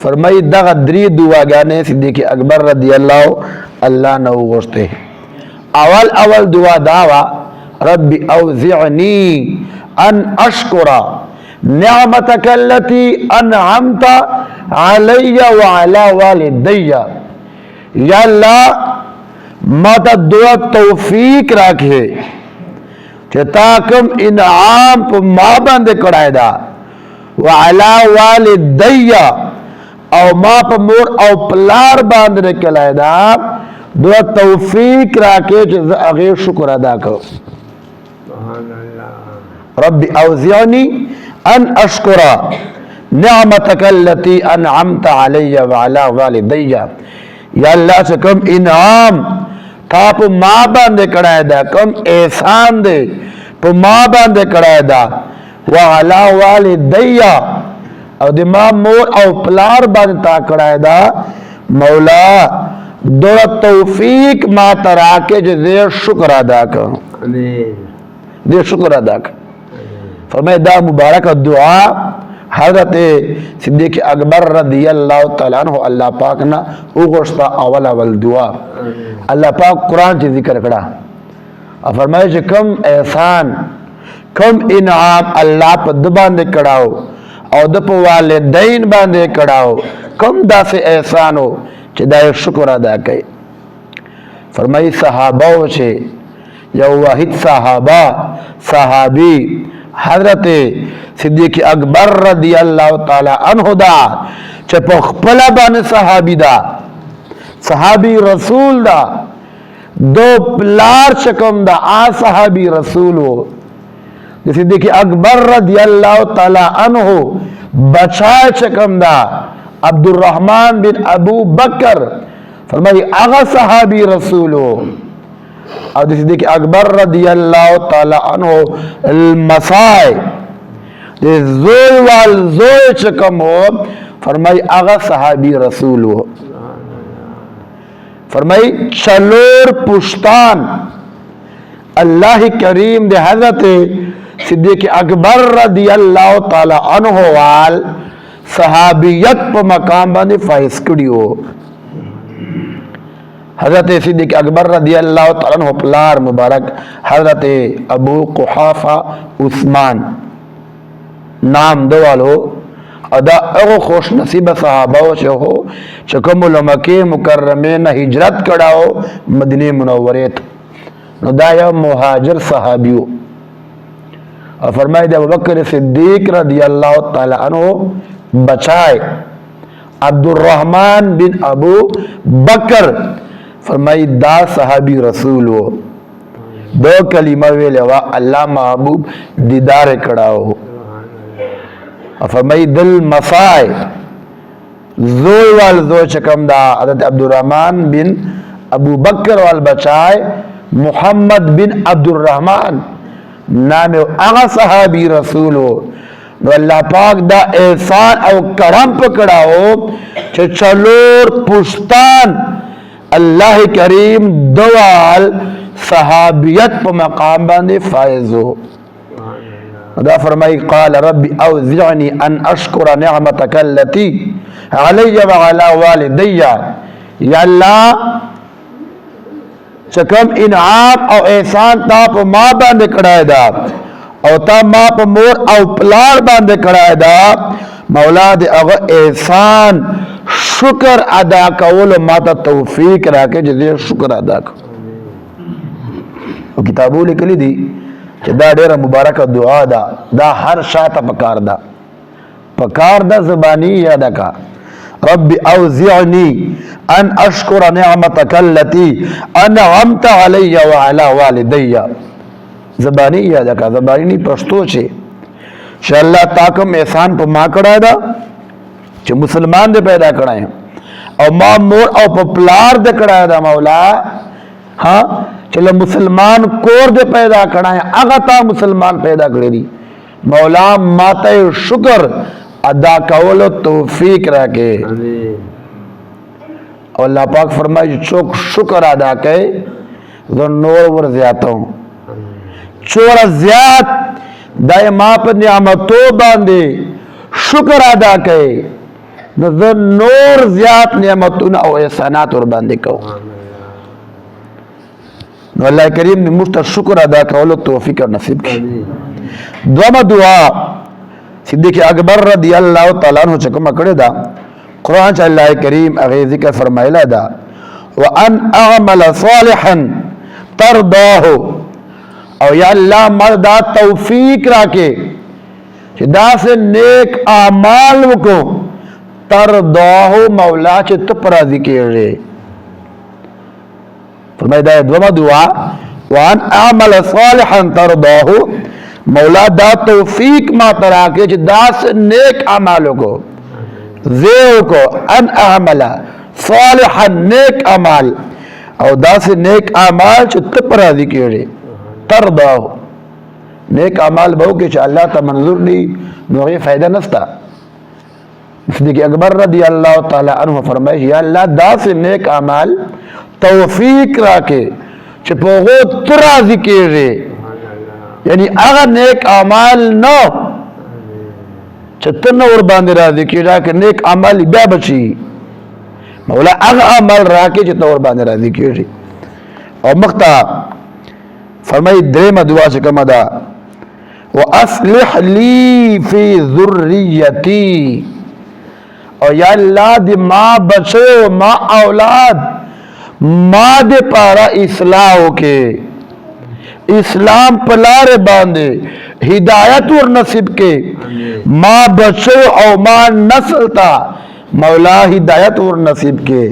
फरमाई दगा द्री दुआगाने सिद्दीक़ अकबर रदियल्लाहु अल्लाह न गोश्ते अवल दुआ दावा रब्बी औज़िअनी अन अश्कुरा निअमतकल्लती अनअमता अलैया व अला वालिदैया। या अल्लाह माता दुआ तौफीक राखे ताकम इनाम पर माँ बंद करायदा व अला वालिदैया और माँ पर मोर और पलार बांधने के लायदा दुआ तौफीक राखे अगे शुक्र अदा करो। रब्बी औज़िअनी अन अश्कुरा निअमतकल्लती अनअमता अलैया व अला वालिदैया। या अल्लाह से कम इनाम था पर माँ बांधे करायदा कम एहसान दे पर माँ बांधे करायदा व अला वालिदैया और दिमाग मोर और पलार बांधता करायदा मौला दो तौफीक माँ तरा के जे शुक्र अदा कर दे शुक्र अदा कर। फरमाया मुबारक दुआ हजरत सिद्दीक़ अकबर रदियल्लाहु तआला अन्हु अल्लाह पाक ना उगोस्ता अवल दुआ अल्लाह पाक कुरान से जिक्र करा और फरमाया कम एहसान कम इनाम अल्लाह पर बांधे कराओ और दप वालिदैन बांधे कराओ कम दा से एहसान हो चिदाय शुक्र अदा करे। फरमाई सहाबाओं से या वाहिद सहाबा सहाबी हजरत सिद्दीक़ अकबर रदियल्लाहु ताला अन्हु दा चपखपला बन सहाबी दा सहाबी रसूल दा दो पलार चकम दा आ सहाबी रसूल हो सिद्दीक़ अकबर रदियल्लाहु ताला अन्हु बचाए चकम दा अब्दुर्रहमान बिन अबू बकर फरमाई आगा सहाबी रसूल हो और सिद्दीक़ अकबर रदियल्लाहु ताला अन्हु मसाए जोय वाल जोय चकम हो फरमाई आगा सहाबी रसूल हो। फरमाई चलोर पुश्तान अल्लाह करीम दे हजरत सिद्दीक़ अकबर रदियल्लाहु ताला अन्हु वाल सहाबियत पर मकाम बने फाइज कड़ियो हजरत सिद्दीक़ अकबर रदियल्लाहु ताला अन्हु पलार मुबारक हजरत अबू कुहाफा उस्मान नाम दो वालो अदा अगो खुश नसीब सहाबाओ से हो चकमुल मक्के मुकर्रमे न हिजरत कराओ मदीने मुनव्वरे नदाया मुहाजिर सहाबियों और फरमाए अबू बकर सिद्दीक़ रदियल्लाहु ताला अन्हु बचाए अब्दुर्रहमान बिन अबू बकर फरमाई दा सहाबी रसूल हो दो कलीमा वे लेवा अल्लाह महबूब दीदार कराओ और फरमाई दिल मसाए जोय वाल जो चकमदा हज़रत अब्दुर्रहमान बिन अबू बकर वाल बचाए मोहम्मद बिन अब्दुर्रहमान नाम आगा सहाबी रसूल हो अल्लाह पाक दा एहसान और करम पकड़ाओ चलोर पुश्तान अल्लाह करीम दवाल सहाबियत पर मकाम बंदे फायज हो। खुदा फरमाई क़ाल रब्बी औज़िअनी अन अश्कुरा निअमतकल्लती अलैया व अला वालिदैया। या अल्लाह चकम इनाम और एहसान ता पर माँ बांधे करायदा और ता माँ पर मोर और पलार बांधे करायदा मौला दे अगर एहसान शुक्र अदा कवल माता तौफीक राके जिसे शुक्र अदा को किताबों लिख ली दी दा डेरा मुबारक दुआ दा हर शात पकार दा ज़बानी याद का रब्बी औज़िअनी अन अश्कुरा निअमतकल्लती अनअमता अलैया व अला वालिदैया। ज़बानी याद का ज़बानी नहीं पश्तो छे अल्लाह ताकम एहसान पर माँ करायदा जो मुसलमान दे पैदा कराए और माँ मोर और पपलार दे करायदा मौला हाँ चलो मुसलमान कोर दे पैदा कराए अगता मुसलमान पैदा करेगी मौला माता शुक्र अदा कवलो तौफीक रखे और अल्लाह पाक फरमाए चोक शुक्र अदा करे तो नोर वर ज्यादा हूं चोर ज्याद दाए माँ पर नियामतों बांधे शुक्र अदा करे नजर नूर ज़्यादा नेमतुन और एहसानात और बांधे को अल्लाह करीम ने मुश्त शुक्र अदा करो तौफीक और नसीब की। दुआ दुआ सिद्दीक़ अकबर रदियल्लाहु ताला अन्हु चको मकड़े दा कुरान च अल्लाह करीम अगे जिक्र फरमाइला दा व अन अमल सालिहन तरदाहु और या अल्लाह मर्दा तौफीक राके हिदा से नेक आमाल को तरदाहु मौला च तपरा जिक्र रे फरमाइदा दुआ दुआ व अन अमल सालिहन तरदाहु मौला दा तौफीक मा तरा के हिदा से नेक आमाल को ज़ेव को अन अमला सालिहन नेक अमाल और दास नेक अमाल च तपरा जिक्र तरदाहु नेक अमाल बहु के अल्लाह ता मंजूर ली नोगे फायदा नस्ता सिद्दीक़ अकबर रदियल्लाहु ताला अन्हु फरमाए या अल्लाह दास नेक अमाल तौफीक राके च पोगो तरा जिक्र यानी अगर नेक अमाल न चतन और बांधे राजी की के नेक अमल ब्या बची मौला अग अमल राके जितना और बांधे राजी की और मख्ता फरमाई दे मदुआ से कमदा वो अस्लिह ली फी ज़ुर्रियती और या अल्लाह दे माँ बचे माँ औलाद माँ दे पारा इस्लाह के इस्लाम पलारे बांधे हिदायत और नसीब के माँ बचो और माँ नस्ल था मौला हिदायत और नसीब के।